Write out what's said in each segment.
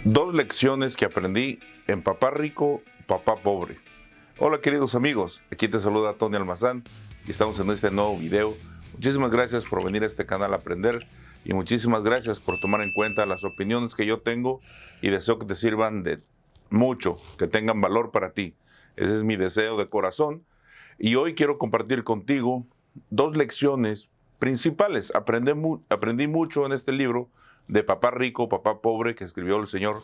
Dos lecciones que aprendí en Papá Rico, Papá Pobre. Hola queridos amigos, aquí te saluda Tony Almazán y estamos en este nuevo video. Muchísimas gracias por venir a este canal a aprender y muchísimas gracias por tomar en cuenta las opiniones que yo tengo y deseo que te sirvan de mucho, que tengan valor para ti. Ese es mi deseo de corazón y hoy quiero compartir contigo dos lecciones principales. Aprendí mucho en este libro de Papá Rico, Papá Pobre, que escribió el señor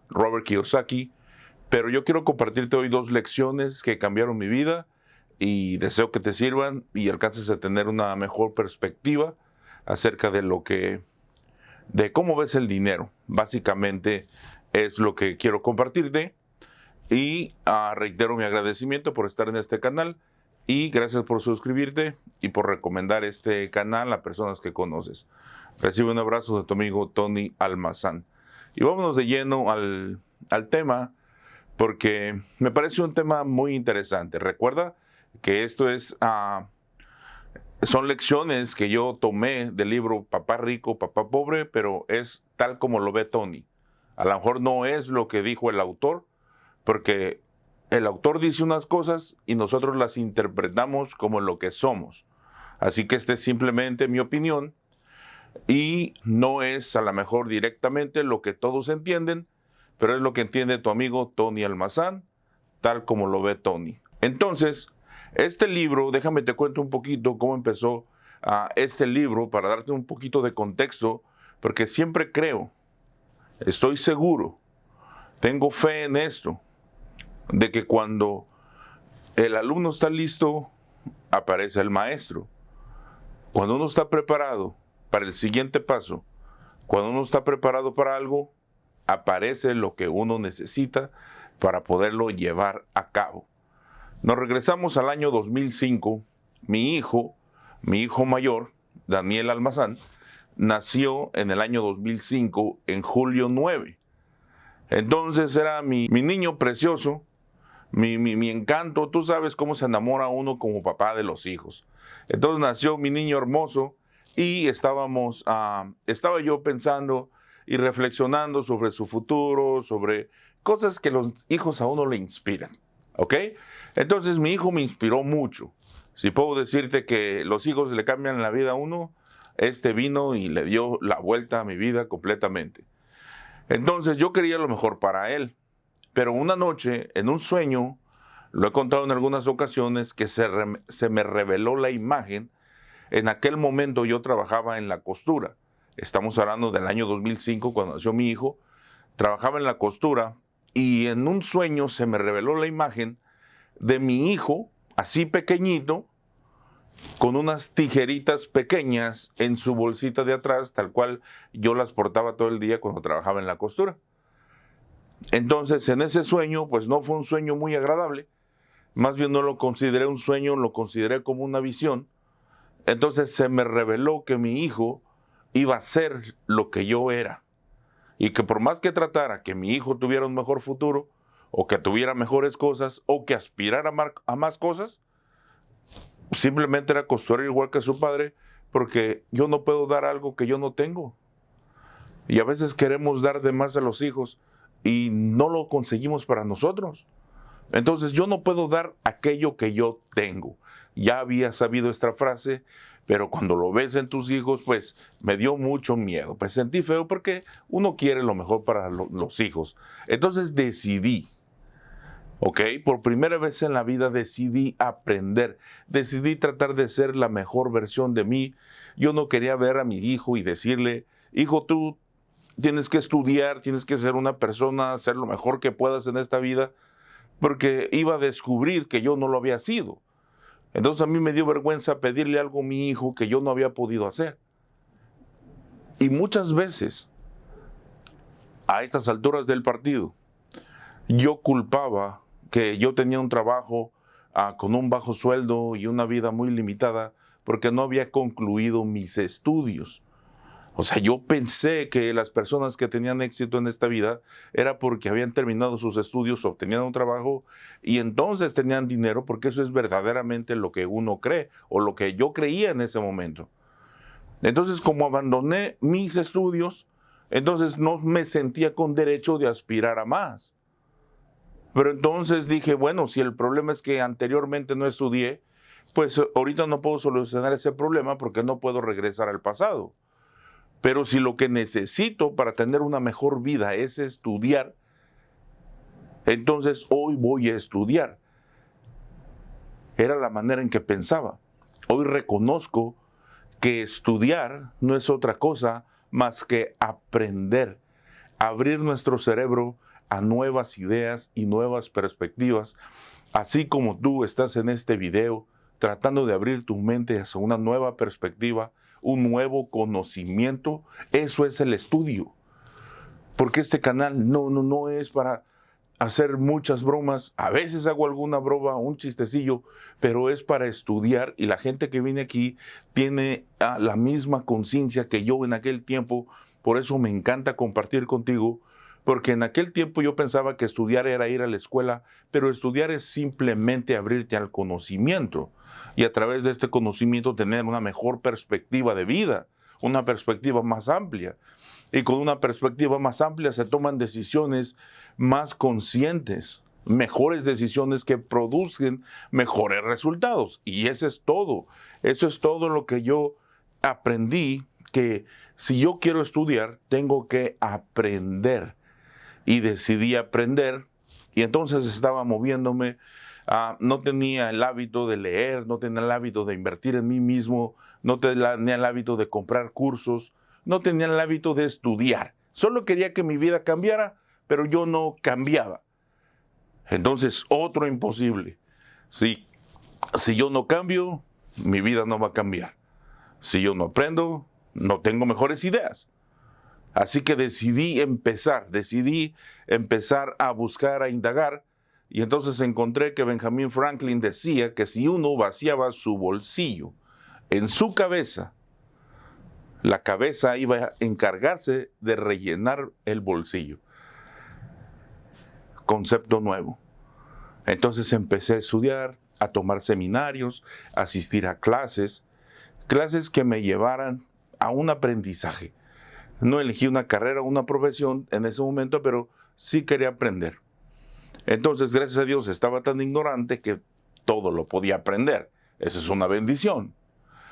Robert Kiyosaki, pero yo quiero compartirte hoy dos lecciones que cambiaron mi vida y deseo que te sirvan y alcances a tener una mejor perspectiva acerca de cómo ves el dinero. Básicamente es lo que quiero compartirte y reitero mi agradecimiento por estar en este canal y gracias por suscribirte y por recomendar este canal a personas que conoces. Recibe un abrazo de tu amigo Tony Almazán. Y vámonos de lleno al tema, porque me parece un tema muy interesante. Recuerda que son lecciones que yo tomé del libro Papá Rico, Papá Pobre, pero es tal como lo ve Tony. A lo mejor no es lo que dijo el autor, porque el autor dice unas cosas y nosotros las interpretamos como lo que somos. Así que esta es simplemente mi opinión y no es a lo mejor directamente lo que todos entienden, pero es lo que entiende tu amigo Tony Almazán, tal como lo ve Tony. Entonces, este libro, déjame te cuento un poquito cómo empezó este libro para darte un poquito de contexto, porque siempre creo, estoy seguro, tengo fe en esto, de que cuando el alumno está listo, aparece el maestro. Cuando uno está preparado para el siguiente paso, cuando uno está preparado para algo, aparece lo que uno necesita para poderlo llevar a cabo. Nos regresamos al año 2005. Mi hijo mayor, Daniel Almazán, nació en el año 2005, en julio 9. Entonces era mi niño precioso, mi encanto. Tú sabes cómo se enamora uno como papá de los hijos. Entonces nació mi niño hermoso y estaba yo pensando y reflexionando sobre su futuro, sobre cosas que los hijos a uno le inspiran, ¿ok? Entonces mi hijo me inspiró mucho. Si puedo decirte que los hijos le cambian la vida a uno, este vino y le dio la vuelta a mi vida completamente. Entonces yo quería lo mejor para él, pero una noche, en un sueño, lo he contado en algunas ocasiones, que se me reveló la imagen. En aquel momento yo trabajaba en la costura. Estamos hablando del año 2005, cuando nació mi hijo. Trabajaba en la costura y en un sueño se me reveló la imagen de mi hijo, así pequeñito, con unas tijeritas pequeñas en su bolsita de atrás, tal cual yo las portaba todo el día cuando trabajaba en la costura. Entonces, en ese sueño, pues no fue un sueño muy agradable. Más bien no lo consideré un sueño, lo consideré como una visión. Entonces se me reveló que mi hijo iba a ser lo que yo era. Y que por más que tratara que mi hijo tuviera un mejor futuro, o que tuviera mejores cosas, o que aspirara a más cosas, simplemente era costurero igual que su padre, porque yo no puedo dar algo que yo no tengo. Y a veces queremos dar de más a los hijos y no lo conseguimos para nosotros. Entonces yo no puedo dar aquello que yo tengo. Ya había sabido esta frase, pero cuando lo ves en tus hijos, pues me dio mucho miedo. Pues sentí feo porque uno quiere lo mejor para los hijos. Entonces decidí, ¿ok? Por primera vez en la vida decidí aprender. Decidí tratar de ser la mejor versión de mí. Yo no quería ver a mi hijo y decirle, hijo, tú tienes que estudiar, tienes que ser una persona, hacer lo mejor que puedas en esta vida, porque iba a descubrir que yo no lo había sido. Entonces a mí me dio vergüenza pedirle algo a mi hijo que yo no había podido hacer. Y muchas veces, a estas alturas del partido, yo culpaba que yo tenía un trabajo con un bajo sueldo y una vida muy limitada porque no había concluido mis estudios. O sea, yo pensé que las personas que tenían éxito en esta vida era porque habían terminado sus estudios, obtenían un trabajo y entonces tenían dinero, porque eso es verdaderamente lo que uno cree o lo que yo creía en ese momento. Entonces, como abandoné mis estudios, Entonces no me sentía con derecho de aspirar a más. Pero entonces dije, bueno, si el problema es que anteriormente no estudié, pues ahorita no puedo solucionar ese problema porque no puedo regresar al pasado. Pero si lo que necesito para tener una mejor vida es estudiar, entonces hoy voy a estudiar. Era la manera en que pensaba. Hoy reconozco que estudiar no es otra cosa más que aprender, abrir nuestro cerebro a nuevas ideas y nuevas perspectivas, así como tú estás en este video tratando de abrir tu mente hacia una nueva perspectiva, un nuevo conocimiento. Eso es el estudio. Porque este canal no es para hacer muchas bromas. A veces hago alguna broma, un chistecillo, pero es para estudiar, y la gente que viene aquí tiene la misma conciencia que yo en aquel tiempo. Por eso me encanta compartir contigo, porque en aquel tiempo yo pensaba que estudiar era ir a la escuela, pero estudiar es simplemente abrirte al conocimiento y a través de este conocimiento tener una mejor perspectiva de vida, una perspectiva más amplia. Y con una perspectiva más amplia se toman decisiones más conscientes, mejores decisiones que producen mejores resultados. Y eso es todo. Eso es todo lo que yo aprendí, que si yo quiero estudiar, tengo que aprender. Y decidí aprender, y entonces estaba moviéndome. No tenía el hábito de leer, no tenía el hábito de invertir en mí mismo, no tenía el hábito de comprar cursos, no tenía el hábito de estudiar. Solo quería que mi vida cambiara, pero yo no cambiaba. Entonces, otro imposible. Si yo no cambio, mi vida no va a cambiar. Si yo no aprendo, no tengo mejores ideas. Así que decidí empezar a buscar, a indagar, y entonces encontré que Benjamin Franklin decía que si uno vaciaba su bolsillo en su cabeza, la cabeza iba a encargarse de rellenar el bolsillo. Concepto nuevo. Entonces empecé a estudiar, a tomar seminarios, a asistir a clases que me llevaran a un aprendizaje. No elegí una carrera o una profesión en ese momento, pero sí quería aprender. Entonces, gracias a Dios, estaba tan ignorante que todo lo podía aprender. Esa es una bendición.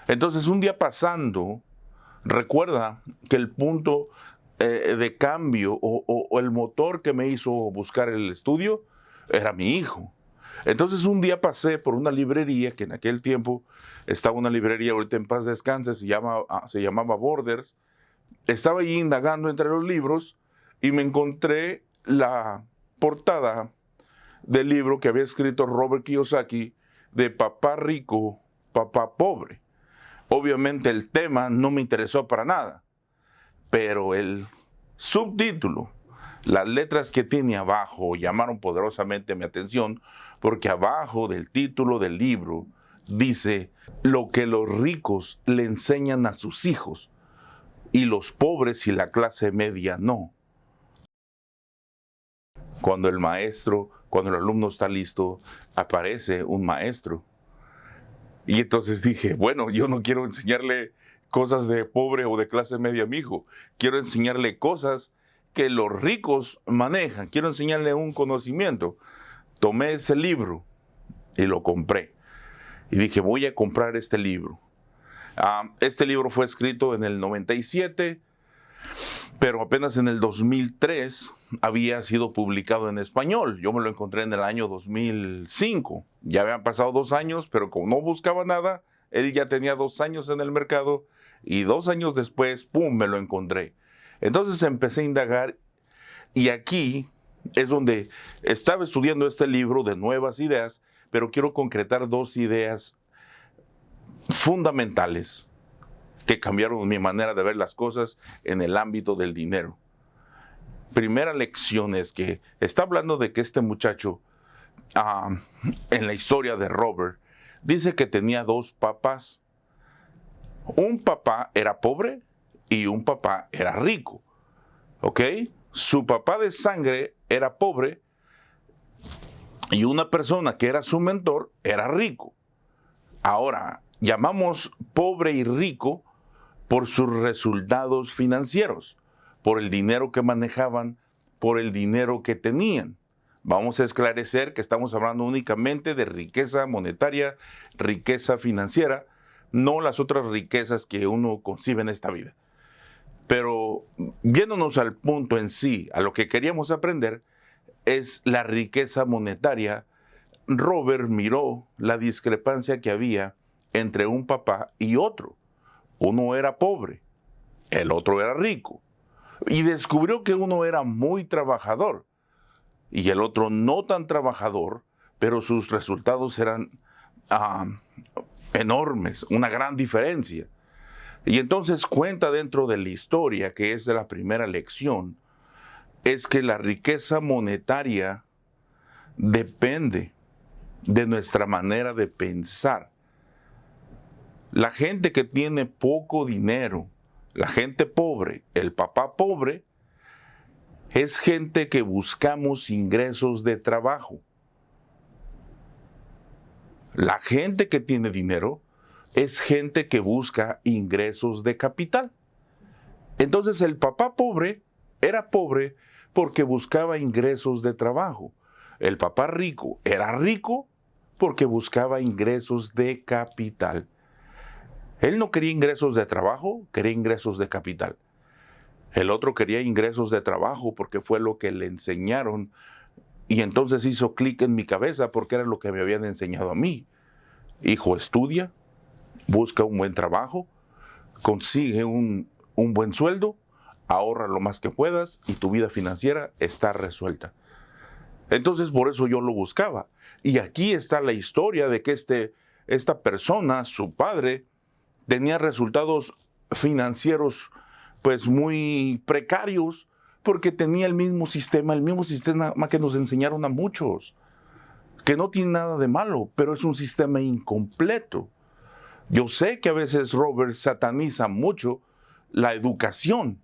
Entonces, un día pasando, recuerda que el punto de cambio o el motor que me hizo buscar el estudio era mi hijo. Entonces, un día pasé por una librería, que en aquel tiempo estaba una librería, ahorita en paz descanse, se llamaba Borders. Estaba allí indagando entre los libros y me encontré la portada del libro que había escrito Robert Kiyosaki, de Papá Rico, Papá Pobre. Obviamente el tema no me interesó para nada, pero el subtítulo, las letras que tiene abajo llamaron poderosamente mi atención, porque abajo del título del libro dice: lo que los ricos le enseñan a sus hijos y los pobres y la clase media no. Cuando el alumno está listo, aparece un maestro. Y entonces dije, bueno, yo no quiero enseñarle cosas de pobre o de clase media a mi hijo. Quiero enseñarle cosas que los ricos manejan. Quiero enseñarle un conocimiento. Tomé ese libro y lo compré. Y dije, voy a comprar este libro. Este libro fue escrito en el 97, pero apenas en el 2003 había sido publicado en español. Yo me lo encontré en el año 2005. Ya habían pasado 2 años, pero como no buscaba nada, él ya tenía 2 años en el mercado, y 2 años después, ¡pum!, me lo encontré. Entonces empecé a indagar, y aquí es donde estaba estudiando este libro de nuevas ideas, pero quiero concretar 2 ideas fundamentales que cambiaron mi manera de ver las cosas en el ámbito del dinero. Primera lección es que está hablando de que este muchacho, en la historia de Robert, dice que tenía 2 papás. Un papá era pobre y un papá era rico. ¿Ok? Su papá de sangre era pobre y una persona que era su mentor era rico. Ahora, llamamos pobre y rico por sus resultados financieros, por el dinero que manejaban, por el dinero que tenían. Vamos a esclarecer que estamos hablando únicamente de riqueza monetaria, riqueza financiera, no las otras riquezas que uno concibe en esta vida. Pero viéndonos al punto en sí, a lo que queríamos aprender, es la riqueza monetaria. Robert miró la discrepancia que había entre un papá y otro. Uno era pobre, el otro era rico. Y descubrió que uno era muy trabajador y el otro no tan trabajador, pero sus resultados eran enormes, una gran diferencia. Y entonces cuenta dentro de la historia, que es de la primera lección, es que la riqueza monetaria depende de nuestra manera de pensar. La gente que tiene poco dinero, la gente pobre, el papá pobre, es gente que buscamos ingresos de trabajo. La gente que tiene dinero es gente que busca ingresos de capital. Entonces el papá pobre era pobre porque buscaba ingresos de trabajo. El papá rico era rico porque buscaba ingresos de capital. Él no quería ingresos de trabajo, quería ingresos de capital. El otro quería ingresos de trabajo porque fue lo que le enseñaron y entonces hizo clic en mi cabeza porque era lo que me habían enseñado a mí. Hijo, estudia, busca un buen trabajo, consigue un buen sueldo, ahorra lo más que puedas y tu vida financiera está resuelta. Entonces por eso yo lo buscaba. Y aquí está la historia de que esta persona, su padre, tenía resultados financieros pues muy precarios porque tenía el mismo sistema que nos enseñaron a muchos, que no tiene nada de malo, pero es un sistema incompleto. Yo sé que a veces Robert sataniza mucho la educación,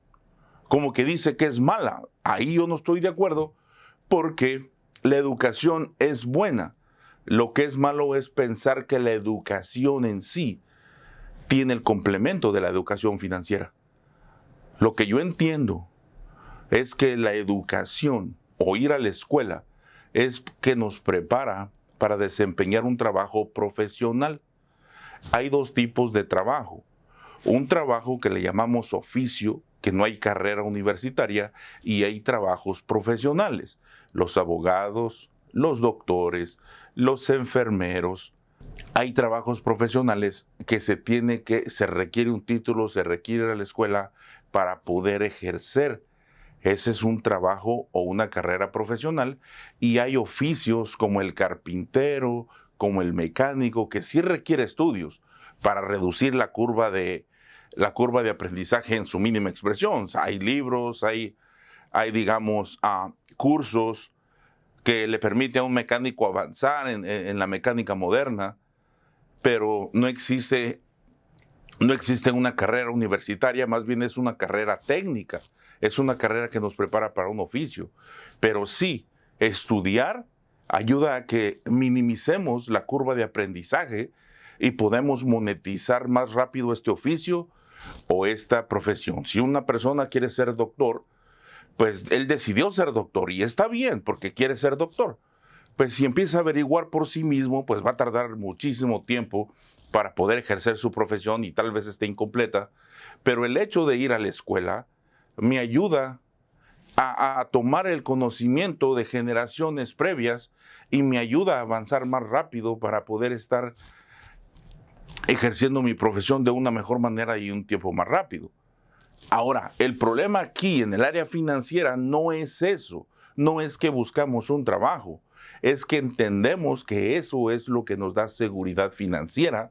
como que dice que es mala. Ahí yo no estoy de acuerdo porque la educación es buena. Lo que es malo es pensar que la educación en sí tiene el complemento de la educación financiera. Lo que yo entiendo es que la educación o ir a la escuela es que nos prepara para desempeñar un trabajo profesional. Hay dos tipos de trabajo. Un trabajo que le llamamos oficio, que no hay carrera universitaria, y hay trabajos profesionales. Los abogados, los doctores, los enfermeros. Hay trabajos profesionales que se requiere un título, se requiere a la escuela para poder ejercer. Ese es un trabajo o una carrera profesional, y hay oficios como el carpintero, como el mecánico, que sí requiere estudios para reducir la curva de aprendizaje en su mínima expresión. O sea, hay libros, hay digamos, cursos que le permiten a un mecánico avanzar en la mecánica moderna, pero no existe una carrera universitaria, más bien es una carrera técnica, es una carrera que nos prepara para un oficio. Pero sí, estudiar ayuda a que minimicemos la curva de aprendizaje y podemos monetizar más rápido este oficio o esta profesión. Si una persona quiere ser doctor, pues él decidió ser doctor y está bien porque quiere ser doctor. Pues si empieza a averiguar por sí mismo, pues va a tardar muchísimo tiempo para poder ejercer su profesión y tal vez esté incompleta. Pero el hecho de ir a la escuela me ayuda a tomar el conocimiento de generaciones previas y me ayuda a avanzar más rápido para poder estar ejerciendo mi profesión de una mejor manera y un tiempo más rápido. Ahora, el problema aquí en el área financiera no es eso, no es que buscamos un trabajo, es que entendemos que eso es lo que nos da seguridad financiera,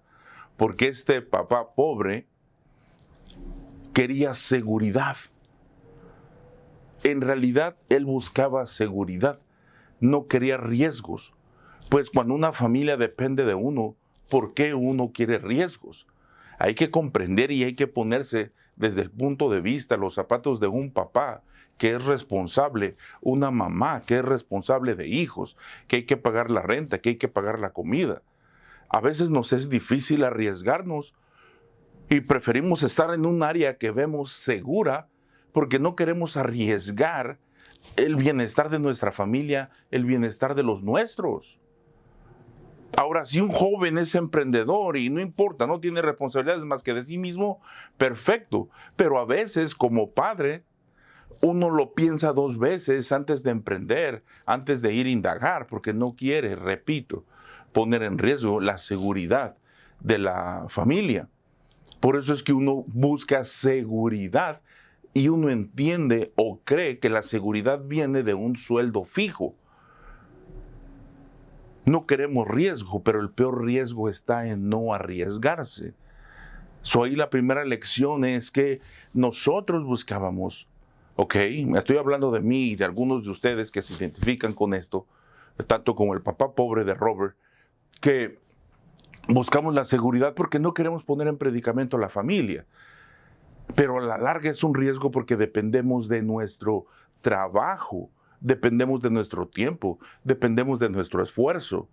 porque este papá pobre quería seguridad. En realidad, él buscaba seguridad, no quería riesgos. Pues cuando una familia depende de uno, ¿por qué uno quiere riesgos? Hay que comprender y hay que ponerse desde el punto de vista, los zapatos de un papá que es responsable, una mamá que es responsable de hijos, que hay que pagar la renta, que hay que pagar la comida. A veces nos es difícil arriesgarnos y preferimos estar en un área que vemos segura porque no queremos arriesgar el bienestar de nuestra familia, el bienestar de los nuestros. Ahora, si un joven es emprendedor y no importa, no tiene responsabilidades más que de sí mismo, perfecto. Pero a veces, como padre, uno lo piensa 2 veces antes de emprender, antes de ir a indagar, porque no quiere, repito, poner en riesgo la seguridad de la familia. Por eso es que uno busca seguridad y uno entiende o cree que la seguridad viene de un sueldo fijo. No queremos riesgo, pero el peor riesgo está en no arriesgarse. Ahí la primera lección es que nosotros buscábamos, ok, estoy hablando de mí y de algunos de ustedes que se identifican con esto, tanto como el papá pobre de Robert, que buscamos la seguridad porque no queremos poner en predicamento a la familia. Pero a la larga es un riesgo porque dependemos de nuestro trabajo, dependemos de nuestro tiempo, dependemos de nuestro esfuerzo.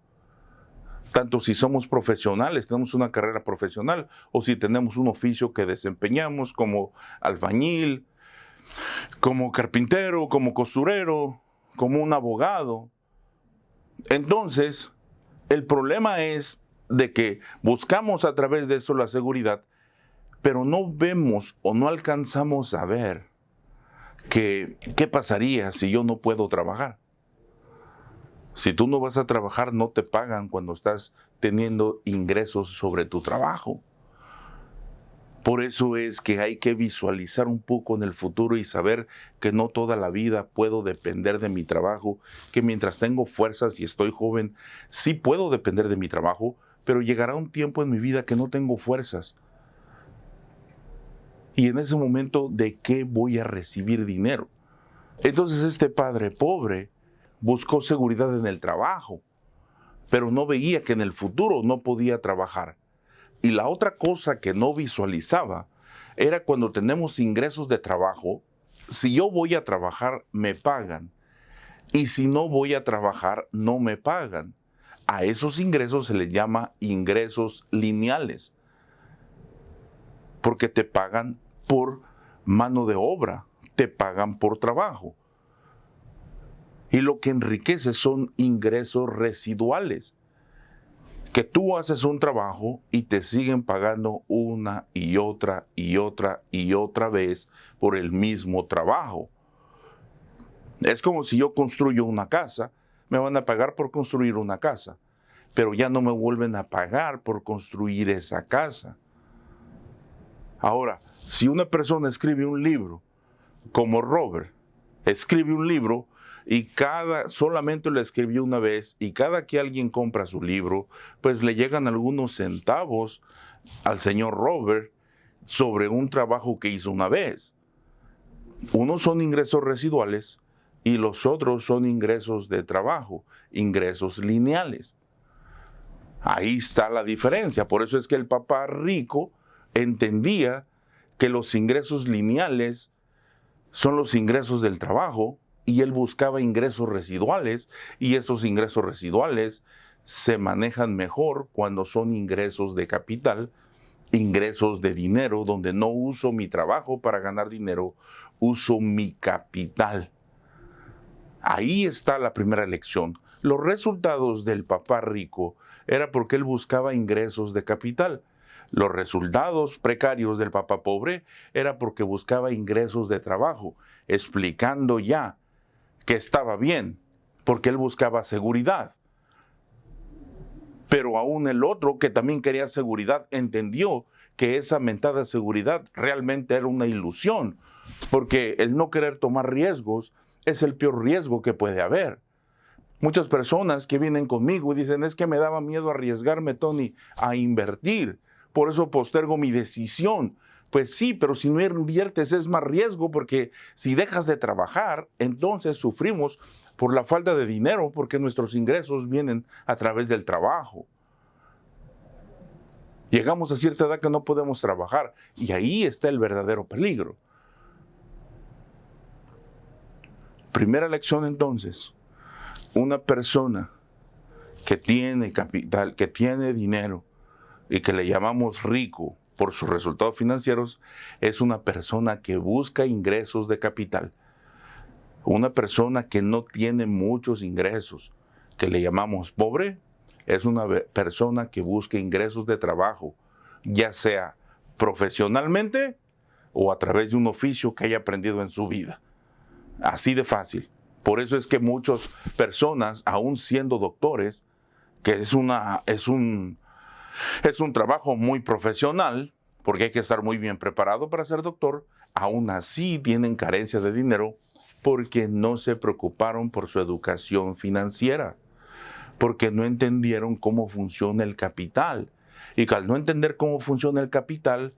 Tanto si somos profesionales, tenemos una carrera profesional, o si tenemos un oficio que desempeñamos como albañil, como carpintero, como costurero, como un abogado. Entonces, el problema es de que buscamos a través de eso la seguridad, pero no vemos o no alcanzamos a ver que qué pasaría si yo no puedo trabajar. Si tú no vas a trabajar, no te pagan cuando estás teniendo ingresos sobre tu trabajo. Por eso es que hay que visualizar un poco en el futuro y saber que no toda la vida puedo depender de mi trabajo, que mientras tengo fuerzas y estoy joven, sí puedo depender de mi trabajo, pero llegará un tiempo en mi vida que no tengo fuerzas. Y en ese momento, ¿de qué voy a recibir dinero? Entonces este padre pobre buscó seguridad en el trabajo, pero no veía que en el futuro no podía trabajar. Y la otra cosa que no visualizaba era cuando tenemos ingresos de trabajo, si yo voy a trabajar, me pagan. Y si no voy a trabajar, no me pagan. A esos ingresos se les llama ingresos lineales, porque te pagan por mano de obra, te pagan por trabajo. Y lo que enriquece son ingresos residuales, que tú haces un trabajo y te siguen pagando una y otra y otra y otra vez por el mismo trabajo. Es como si yo construyo una casa, me van a pagar por construir una casa, pero ya no me vuelven a pagar por construir esa casa. Ahora, si una persona escribe un libro, como Robert, escribe un libro y solamente lo escribió una vez y cada que alguien compra su libro, pues le llegan algunos centavos al señor Robert sobre un trabajo que hizo una vez. Unos son ingresos residuales y los otros son ingresos de trabajo, ingresos lineales. Ahí está la diferencia. Por eso es que el papá rico entendía que los ingresos lineales son los ingresos del trabajo y él buscaba ingresos residuales y esos ingresos residuales se manejan mejor cuando son ingresos de capital, ingresos de dinero, donde no uso mi trabajo para ganar dinero, uso mi capital. Ahí está la primera lección. Los resultados del papá rico era porque él buscaba ingresos de capital. Los resultados precarios del papá pobre era porque buscaba ingresos de trabajo, explicando ya que estaba bien, porque él buscaba seguridad. Pero aún el otro, que también quería seguridad, entendió que esa mentada seguridad realmente era una ilusión, porque el no querer tomar riesgos es el peor riesgo que puede haber. Muchas personas que vienen conmigo y dicen, es que me daba miedo arriesgarme, Tony, a invertir. Por eso postergo mi decisión. Pues sí, pero si no inviertes es más riesgo, porque si dejas de trabajar, entonces sufrimos por la falta de dinero, porque nuestros ingresos vienen a través del trabajo. Llegamos a cierta edad que no podemos trabajar y ahí está el verdadero peligro. Primera lección entonces, una persona que tiene capital, que tiene dinero y que le llamamos rico por sus resultados financieros es una persona que busca ingresos de capital. Una persona que no tiene muchos ingresos, que le llamamos pobre, es una persona que busca ingresos de trabajo, ya sea profesionalmente o a través de un oficio que haya aprendido en su vida. Así de fácil. Por eso es que muchas personas, aún siendo doctores, que es un trabajo muy profesional, porque hay que estar muy bien preparado para ser doctor, aún así tienen carencia de dinero porque no se preocuparon por su educación financiera, porque no entendieron cómo funciona el capital. Y al no entender cómo funciona el capital,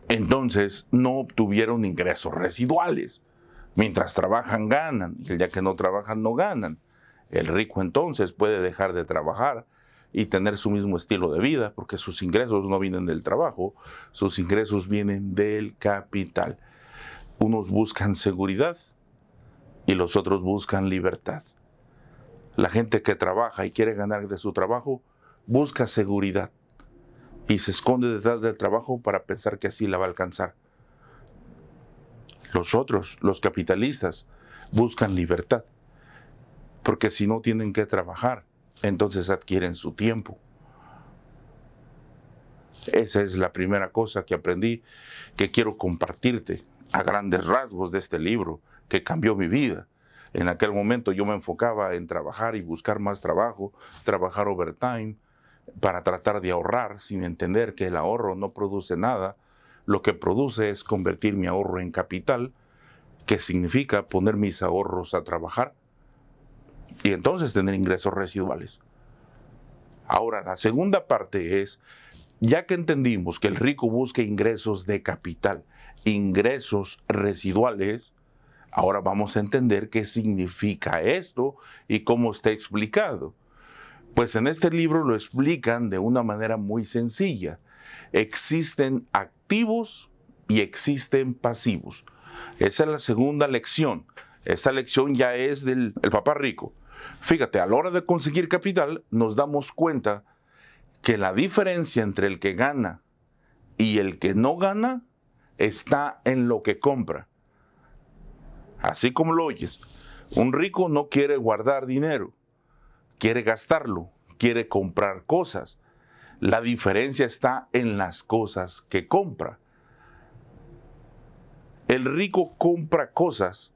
entonces no obtuvieron ingresos residuales. Mientras trabajan, ganan, y el día que no trabajan, no ganan. El rico entonces puede dejar de trabajar y tener su mismo estilo de vida, porque sus ingresos no vienen del trabajo, sus ingresos vienen del capital. Unos buscan seguridad y los otros buscan libertad. La gente que trabaja y quiere ganar de su trabajo, busca seguridad y se esconde detrás del trabajo para pensar que así la va a alcanzar. Los otros, los capitalistas, buscan libertad, porque si no tienen que trabajar, entonces adquieren su tiempo. Esa es la primera cosa que aprendí, que quiero compartirte a grandes rasgos de este libro, que cambió mi vida. En aquel momento yo me enfocaba en trabajar y buscar más trabajo, trabajar overtime, para tratar de ahorrar, sin entender que el ahorro no produce nada. Lo que produce es convertir mi ahorro en capital, que significa poner mis ahorros a trabajar y entonces tener ingresos residuales. Ahora, la segunda parte es, ya que entendimos que el rico busca ingresos de capital, ingresos residuales, ahora vamos a entender qué significa esto y cómo está explicado. Pues en este libro lo explican de una manera muy sencilla. Existen activos y existen pasivos. Esa es la segunda lección. Esta lección ya es del papá rico. Fíjate, a la hora de conseguir capital nos damos cuenta que la diferencia entre el que gana y el que no gana está en lo que compra. Así como lo oyes, un rico no quiere guardar dinero, quiere gastarlo, quiere comprar cosas. La diferencia está en las cosas que compra. El rico compra cosas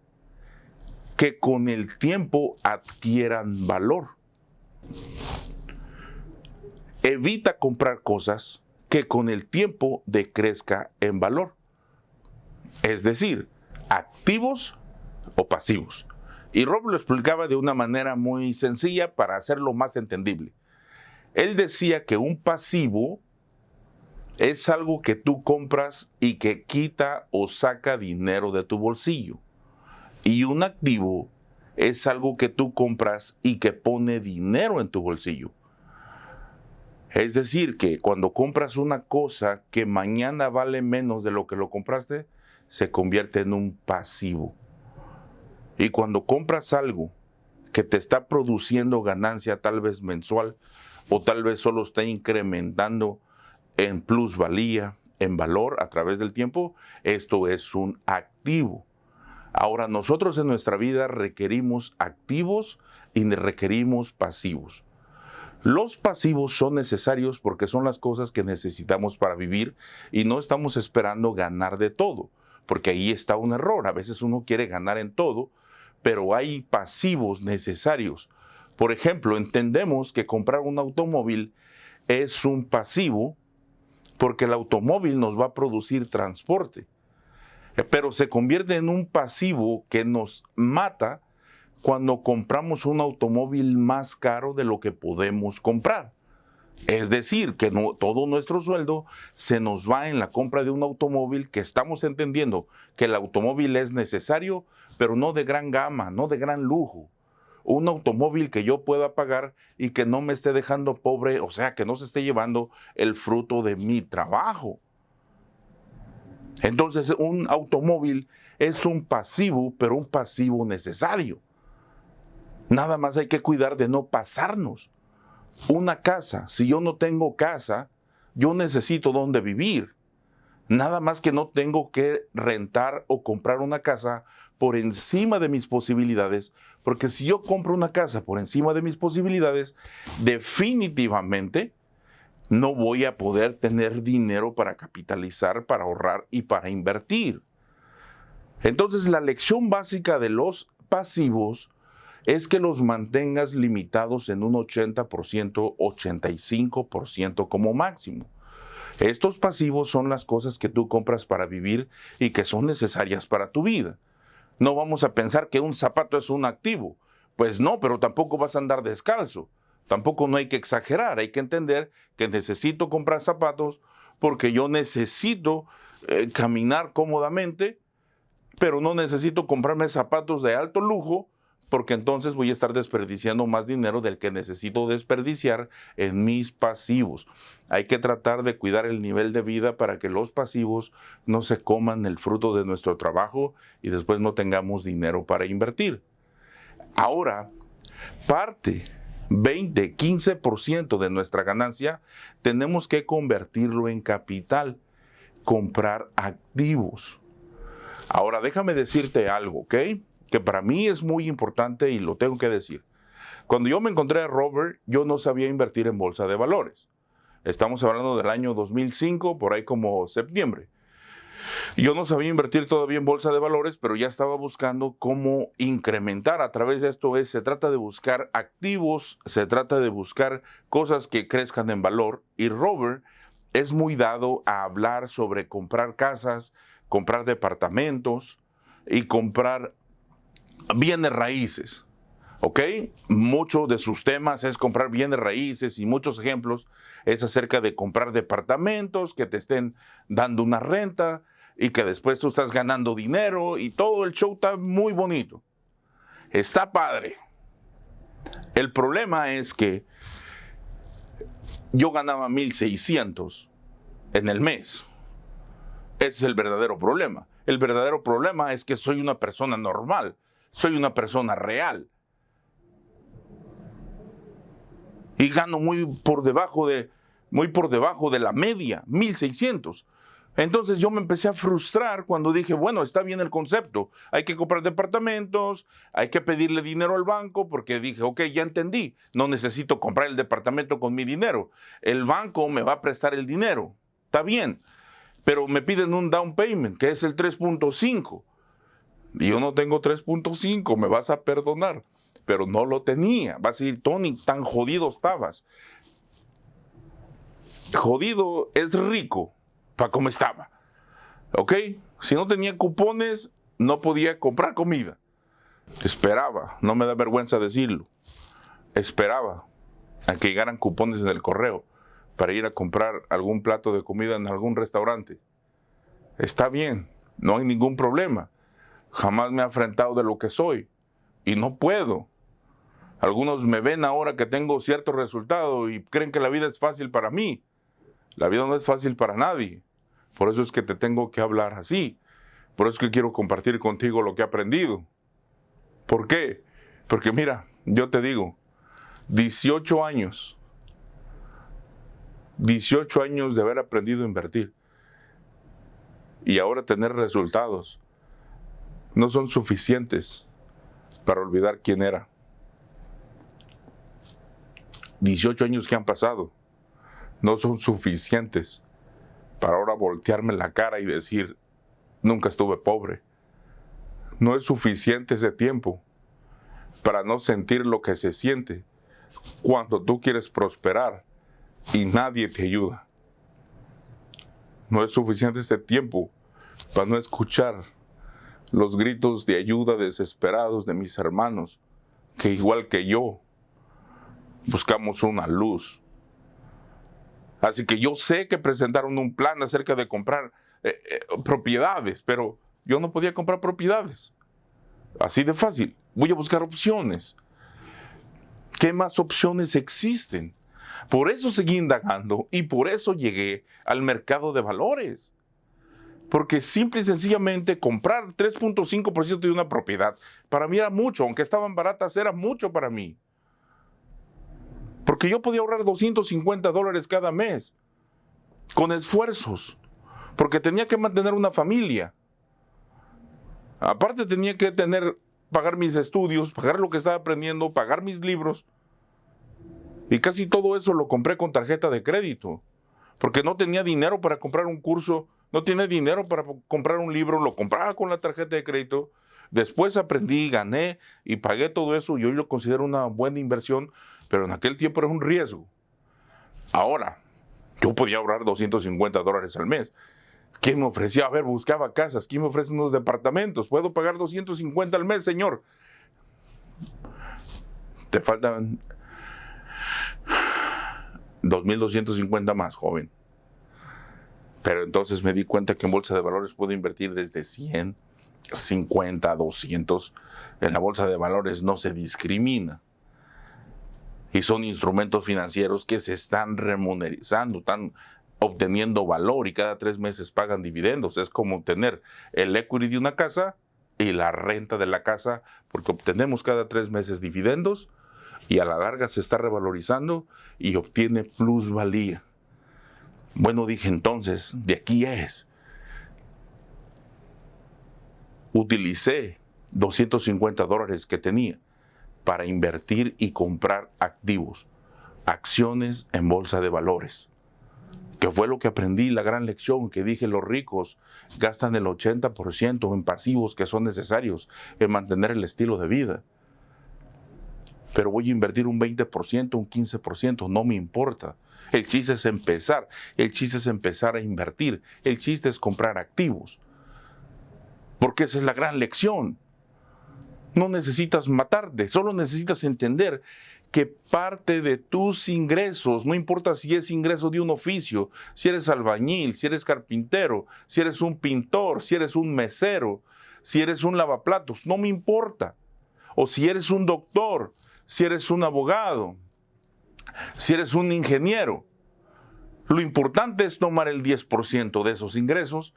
que con el tiempo adquieran valor. Evita comprar cosas que con el tiempo decrezca en valor. Es decir, activos o pasivos. Y Rob lo explicaba de una manera muy sencilla para hacerlo más entendible. Él decía que un pasivo es algo que tú compras y que quita o saca dinero de tu bolsillo. Y un activo es algo que tú compras y que pone dinero en tu bolsillo. Es decir, que cuando compras una cosa que mañana vale menos de lo que lo compraste, se convierte en un pasivo. Y cuando compras algo que te está produciendo ganancia tal vez mensual o tal vez solo está incrementando en plusvalía, en valor a través del tiempo, esto es un activo. Ahora nosotros en nuestra vida requerimos activos y requerimos pasivos. Los pasivos son necesarios porque son las cosas que necesitamos para vivir y no estamos esperando ganar de todo, porque ahí está un error. A veces uno quiere ganar en todo, pero hay pasivos necesarios. Por ejemplo, entendemos que comprar un automóvil es un pasivo porque el automóvil nos va a producir transporte, pero se convierte en un pasivo que nos mata cuando compramos un automóvil más caro de lo que podemos comprar. Es decir, que todo nuestro sueldo se nos va en la compra de un automóvil que estamos entendiendo que el automóvil es necesario, pero no de gran gama, no de gran lujo. Un automóvil que yo pueda pagar y que no me esté dejando pobre, o sea, que no se esté llevando el fruto de mi trabajo. Entonces, un automóvil es un pasivo, pero un pasivo necesario. Nada más hay que cuidar de no pasarnos. Una casa, si yo no tengo casa, yo necesito dónde vivir. Nada más que no tengo que rentar o comprar una casa por encima de mis posibilidades, porque si yo compro una casa por encima de mis posibilidades, definitivamente no voy a poder tener dinero para capitalizar, para ahorrar y para invertir. Entonces, la lección básica de los pasivos es que los mantengas limitados en un 80%, 85% como máximo. Estos pasivos son las cosas que tú compras para vivir y que son necesarias para tu vida. No vamos a pensar que un zapato es un activo. Pues no, pero tampoco vas a andar descalzo. Tampoco no hay que exagerar, hay que entender que necesito comprar zapatos porque yo necesito caminar cómodamente, pero no necesito comprarme zapatos de alto lujo porque entonces voy a estar desperdiciando más dinero del que necesito desperdiciar en mis pasivos. Hay que tratar de cuidar el nivel de vida para que los pasivos no se coman el fruto de nuestro trabajo y después no tengamos dinero para invertir. Ahora, parte 20, 15% de nuestra ganancia tenemos que convertirlo en capital, comprar activos. Ahora, déjame decirte algo, ¿ok? Que para mí es muy importante y lo tengo que decir. Cuando yo me encontré a Robert, yo no sabía invertir en bolsa de valores. Estamos hablando del año 2005, por ahí como septiembre. Yo no sabía invertir todavía en bolsa de valores, pero ya estaba buscando cómo incrementar a través de esto. Se trata de buscar activos, se trata de buscar cosas que crezcan en valor. Y Robert es muy dado a hablar sobre comprar casas, comprar departamentos y comprar bienes raíces, ¿ok? Muchos de sus temas es comprar bienes raíces y muchos ejemplos es acerca de comprar departamentos que te estén dando una renta y que después tú estás ganando dinero y todo el show está muy bonito. Está padre. El problema es que yo ganaba 1,600 en el mes. Ese es el verdadero problema. El verdadero problema es que soy una persona normal. Soy una persona real. Y gano muy por debajo de la media, 1,600. Entonces yo me empecé a frustrar cuando dije, bueno, está bien el concepto. Hay que comprar departamentos, hay que pedirle dinero al banco, porque dije, ok, ya entendí. No necesito comprar el departamento con mi dinero. El banco me va a prestar el dinero. Está bien. Pero me piden un down payment, que es el 3.5. Y yo no tengo 3.5, me vas a perdonar. Pero no lo tenía. Vas a decir, Tony, tan jodido estabas. Jodido es rico para como estaba. ¿Ok? Si no tenía cupones, no podía comprar comida. Esperaba, no me da vergüenza decirlo. Esperaba a que llegaran cupones en el correo para ir a comprar algún plato de comida en algún restaurante. Está bien, no hay ningún problema. Jamás me he enfrentado de lo que soy y no puedo. Algunos me ven ahora que tengo cierto resultado y creen que la vida es fácil para mí. La vida no es fácil para nadie. Por eso es que te tengo que hablar así. Por eso es que quiero compartir contigo lo que he aprendido. ¿Por qué? Porque mira, yo te digo, 18 años de haber aprendido a invertir y ahora tener resultados no son suficientes para olvidar quién era. 18 años que han pasado no son suficientes para ahora voltearme la cara y decir, nunca estuve pobre. No es suficiente ese tiempo para no sentir lo que se siente cuando tú quieres prosperar y nadie te ayuda. No es suficiente ese tiempo para no escuchar los gritos de ayuda desesperados de mis hermanos, que igual que yo, buscamos una luz. Así que yo sé que presentaron un plan acerca de comprar propiedades, pero yo no podía comprar propiedades. Así de fácil. Voy a buscar opciones. ¿Qué más opciones existen? Por eso seguí indagando y por eso llegué al mercado de valores. Porque simple y sencillamente comprar 3.5% de una propiedad, para mí era mucho, aunque estaban baratas, era mucho para mí. Porque yo podía ahorrar $250 cada mes. con esfuerzos, porque tenía que mantener una familia. Aparte tenía que pagar mis estudios, pagar lo que estaba aprendiendo, pagar mis libros. Y casi todo eso lo compré con tarjeta de crédito, porque no tenía dinero para comprar un curso, no tenía dinero para comprar un libro, lo compraba con la tarjeta de crédito. Después aprendí, gané y pagué todo eso y hoy lo considero una buena inversión, pero en aquel tiempo era un riesgo. Ahora, yo podía ahorrar $250 al mes. ¿Quién me ofrecía? A ver, buscaba casas. ¿Quién me ofrece unos departamentos? ¿Puedo pagar 250 al mes, señor? Te faltan 2,250 más, joven. Pero entonces me di cuenta que en bolsa de valores puedo invertir desde 100, 50, 200. En la bolsa de valores no se discrimina. Y son instrumentos financieros que se están remunerizando, están obteniendo valor y cada 3 meses pagan dividendos. Es como tener el equity de una casa y la renta de la casa, porque obtenemos cada 3 meses dividendos y a la larga se está revalorizando y obtiene plusvalía. Bueno, dije entonces, de aquí es. Utilicé $250 que tenía para invertir y comprar activos, acciones en bolsa de valores. Que fue lo que aprendí, la gran lección que dije, los ricos gastan el 80% en pasivos que son necesarios en mantener el estilo de vida. Pero voy a invertir un 20%, un 15%, no me importa. El chiste es empezar, el chiste es empezar a invertir, el chiste es comprar activos. Porque esa es la gran lección. No necesitas matarte, solo necesitas entender que parte de tus ingresos, no importa si es ingreso de un oficio, si eres albañil, si eres carpintero, si eres un pintor, si eres un mesero, si eres un lavaplatos, no me importa. O si eres un doctor, si eres un abogado, si eres un ingeniero. Lo importante es tomar el 10% de esos ingresos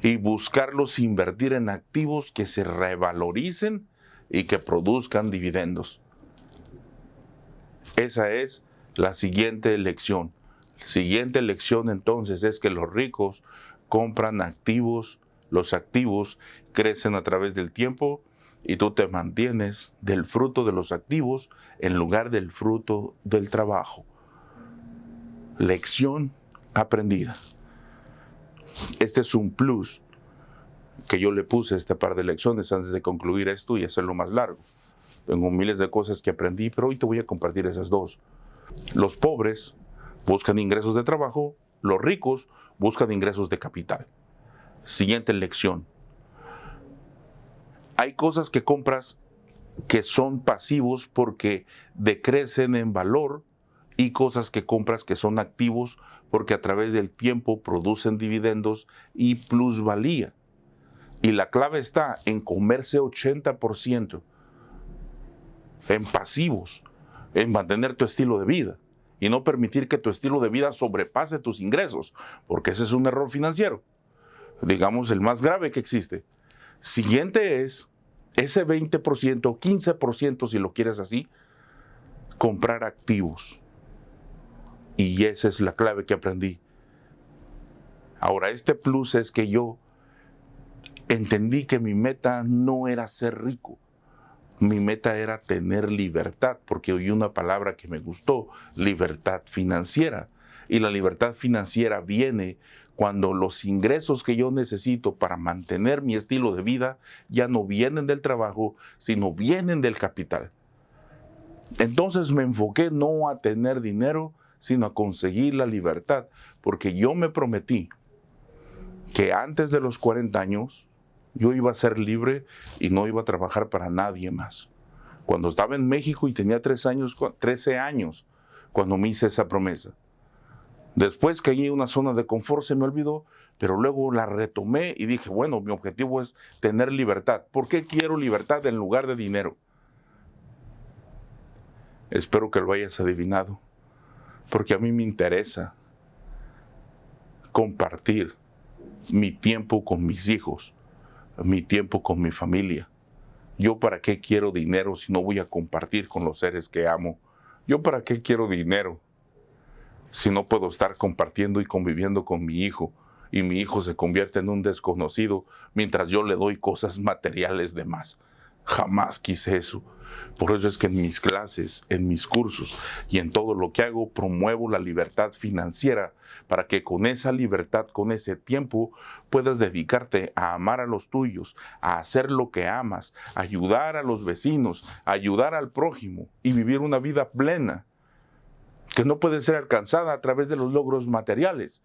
y buscarlos invertir en activos que se revaloricen y que produzcan dividendos. Esa es la siguiente lección. La siguiente lección entonces es que los ricos compran activos, los activos crecen a través del tiempo y tú te mantienes del fruto de los activos en lugar del fruto del trabajo. Lección aprendida. Este es un plus que yo le puse a este par de lecciones antes de concluir esto y hacerlo más largo. Tengo miles de cosas que aprendí, pero hoy te voy a compartir esas dos. Los pobres buscan ingresos de trabajo, los ricos buscan ingresos de capital. Siguiente lección. Hay cosas que compras que son pasivos porque decrecen en valor y cosas que compras que son activos porque a través del tiempo producen dividendos y plusvalía. Y la clave está en comerse 80% en pasivos, en mantener tu estilo de vida y no permitir que tu estilo de vida sobrepase tus ingresos, porque ese es un error financiero, digamos el más grave que existe. Siguiente es ese 20%, 15% si lo quieres así, comprar activos. Y esa es la clave que aprendí. Ahora, este plus es que yo entendí que mi meta no era ser rico. Mi meta era tener libertad, porque oí una palabra que me gustó, libertad financiera. Y la libertad financiera viene cuando los ingresos que yo necesito para mantener mi estilo de vida ya no vienen del trabajo, sino vienen del capital. Entonces me enfoqué no a tener dinero, sino a conseguir la libertad, porque yo me prometí que antes de los 40 años yo iba a ser libre y no iba a trabajar para nadie más. Cuando estaba en México y tenía 13 años, cuando me hice esa promesa. Después caí en una zona de confort, se me olvidó, pero luego la retomé y dije, bueno, mi objetivo es tener libertad. ¿Por qué quiero libertad en lugar de dinero? Espero que lo hayas adivinado, porque a mí me interesa compartir mi tiempo con mis hijos, mi tiempo con mi familia. ¿Yo para qué quiero dinero si no voy a compartir con los seres que amo? ¿Yo para qué quiero dinero si no puedo estar compartiendo y conviviendo con mi hijo y mi hijo se convierte en un desconocido mientras yo le doy cosas materiales de más? Jamás quise eso. Por eso es que en mis clases, en mis cursos y en todo lo que hago promuevo la libertad financiera para que con esa libertad, con ese tiempo, puedas dedicarte a amar a los tuyos, a hacer lo que amas, a ayudar a los vecinos, a ayudar al prójimo y vivir una vida plena que no puede ser alcanzada a través de los logros materiales.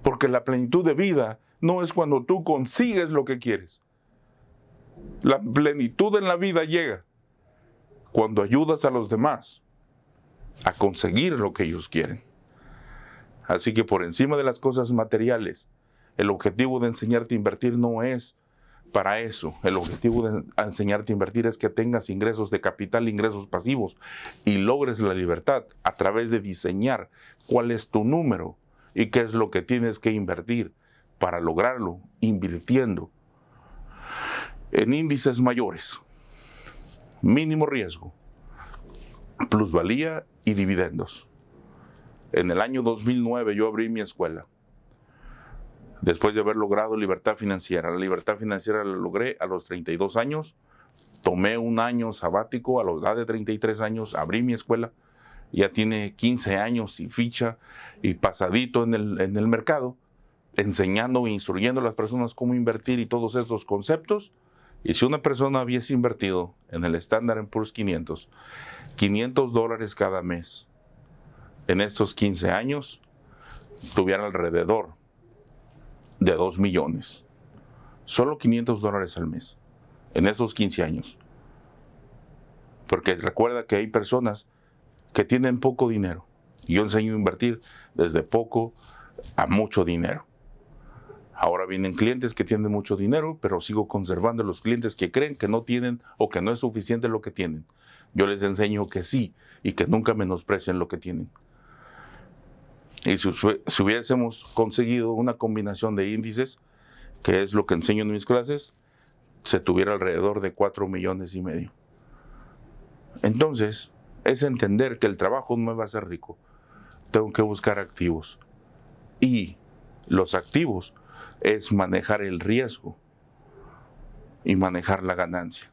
Porque la plenitud de vida no es cuando tú consigues lo que quieres. La plenitud en la vida llega cuando ayudas a los demás a conseguir lo que ellos quieren. Así que por encima de las cosas materiales, el objetivo de enseñarte a invertir no es para eso. El objetivo de enseñarte a invertir es que tengas ingresos de capital, ingresos pasivos y logres la libertad a través de diseñar cuál es tu número y qué es lo que tienes que invertir para lograrlo, invirtiendo en índices mayores, mínimo riesgo, plusvalía y dividendos. En el año 2009 yo abrí mi escuela, después de haber logrado libertad financiera. La libertad financiera la logré a los 32 años, tomé un año sabático a la edad de 33 años, abrí mi escuela, ya tiene 15 años y ficha y pasadito en el mercado, enseñando e instruyendo a las personas cómo invertir y todos estos conceptos. Y si una persona hubiese invertido en el Standard & Poor's 500, $500 cada mes, en estos 15 años, tuviera alrededor de 2 millones. Solo $500 al mes, en esos 15 años. Porque recuerda que hay personas que tienen poco dinero. Y yo enseño a invertir desde poco a mucho dinero. Ahora vienen clientes que tienen mucho dinero, pero sigo conservando a los clientes que creen que no tienen o que no es suficiente lo que tienen. Yo les enseño que sí y que nunca menosprecien lo que tienen. Y si hubiésemos conseguido una combinación de índices, que es lo que enseño en mis clases, se tuviera alrededor de 4,5 millones. Entonces, es entender que el trabajo no me va a hacer rico. Tengo que buscar activos. Y los activos es manejar el riesgo y manejar la ganancia.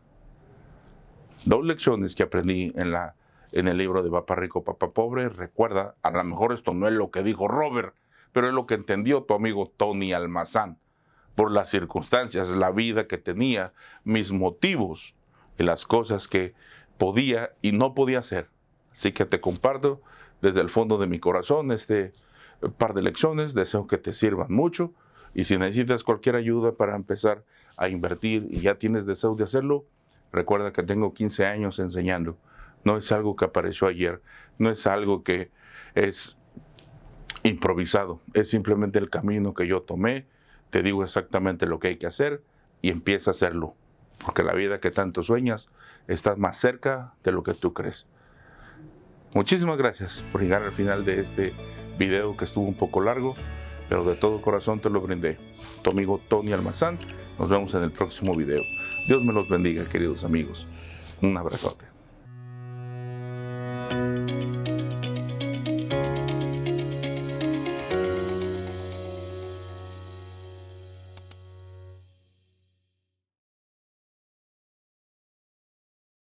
2 lecciones que aprendí en el libro de Papá Rico, Papá Pobre. Recuerda, a lo mejor esto no es lo que dijo Robert, pero es lo que entendió tu amigo Tony Almazán, por las circunstancias, la vida que tenía, mis motivos y las cosas que podía y no podía hacer. Así que te comparto desde el fondo de mi corazón este par de lecciones. Deseo que te sirvan mucho. Y si necesitas cualquier ayuda para empezar a invertir y ya tienes deseo de hacerlo, recuerda que tengo 15 años enseñando. No es algo que apareció ayer, no es algo que es improvisado, es simplemente el camino que yo tomé. Te digo exactamente lo que hay que hacer y empieza a hacerlo, porque la vida que tanto sueñas está más cerca de lo que tú crees. Muchísimas gracias por llegar al final de este video que estuvo un poco largo, pero de todo corazón te lo brindé. Tu amigo Tony Almazán. Nos vemos en el próximo video. Dios me los bendiga, queridos amigos. Un abrazote.